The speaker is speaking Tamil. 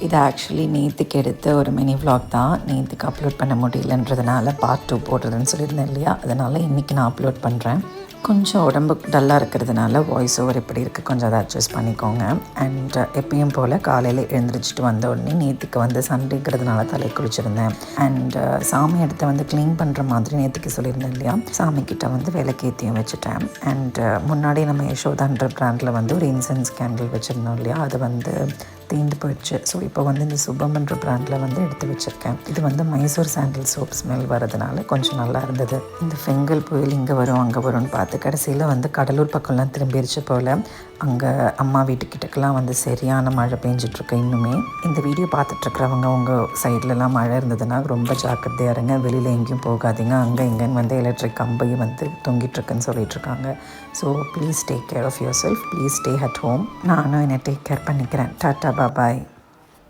இது ஆக்சுவலி நேற்றுக்கு எடுத்த ஒரு மினி vlog தான். நேற்றுக்கு அப்லோட் பண்ண முடியலன்றதுனால பார்ட் 2 போடுறதுன்னு சொல்லியிருந்தேன் இல்லையா, அதனால் இன்றைக்கி நான் அப்லோட் பண்ணுறேன். கொஞ்சம் உடம்பு டல்லாக இருக்கிறதுனால வாய்ஸ் ஓவர் எப்படி இருக்குது கொஞ்சம் அதை அட்ஜஸ்ட் பண்ணிக்கோங்க. அண்ட் எப்பயும் போல் காலையில் எழுந்திரிச்சிட்டு வந்த உடனே நேற்றுக்கு வந்து சண்டேங்கிறதுனால தலை குளிச்சிருந்தேன். அண்ட் சாமி இடத்த வந்து க்ளீன் பண்ணுற மாதிரி நேற்றுக்கு சொல்லியிருந்தேன் இல்லையா, சாமிக்கிட்ட வந்து விளக்கேற்றியும் வச்சுட்டேன். அண்ட் முன்னாடி நம்ம யசோதான்ற பிராண்டில் வந்து ஒரு இன்சென்ஸ் கேண்டில் வச்சுருந்தோம் இல்லையா, அது வந்து தீண்டு போயிடுச்சு. ஸோ இப்போ வந்து இந்த சுபம்ன்ற பிராண்டில் வந்து எடுத்து வச்சுருக்கேன். இது வந்து மைசூர் சாண்டில் சோப் ஸ்மெல் வரதுனால கொஞ்சம் நல்லா இருந்தது. இந்த ஃபெங்கல் புயல் இங்கே வரும் அங்கே வரும்னு பார்த்து கடைசியில் வந்து கடலூர் பக்கம்லாம் திரும்பிடுச்சு போல். அங்கே அம்மா வீட்டுக்கிட்டக்கெல்லாம் வந்து சரியான மழை பெஞ்சிட்ருக்கு இன்னுமே. இந்த வீடியோ பார்த்துட்ருக்கிறவங்க உங்கள் சைட்லலாம் மழை இருந்ததுன்னா ரொம்ப ஜாக்கிரதையாக இருங்க. வெளியில் எங்கேயும் போகாதீங்க. அங்கே இங்கேன்னு வந்து எலக்ட்ரிக் கம்பையும் வந்து தொங்கிட்டுருக்குன்னு சொல்லிகிட்ருக்காங்க. So please take care of yourself. Please stay at home. நானும் என்னை டேக் கேர் பண்ணிக்கிறேன். டாட்டா பாய்.